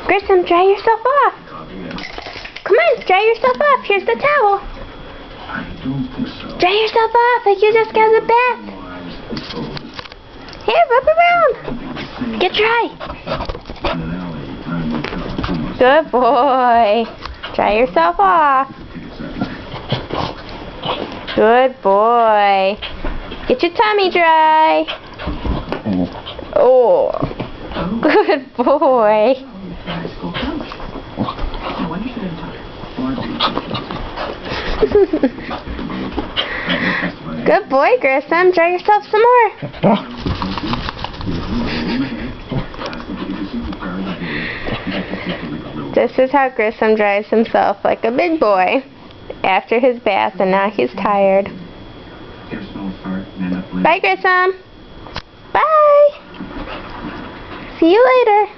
Grissom, dry yourself off. Come on, dry yourself off. Here's the towel. Dry yourself off like you just got a bath. Here, rub around. Get dry. Good boy. Dry yourself off. Good boy. Get your tummy dry. Oh. Good boy. Good boy, Grissom. Dry yourself some more. This is how Grissom dries himself like a big boy after his bath, and now he's tired. Bye, Grissom. Bye. See you later.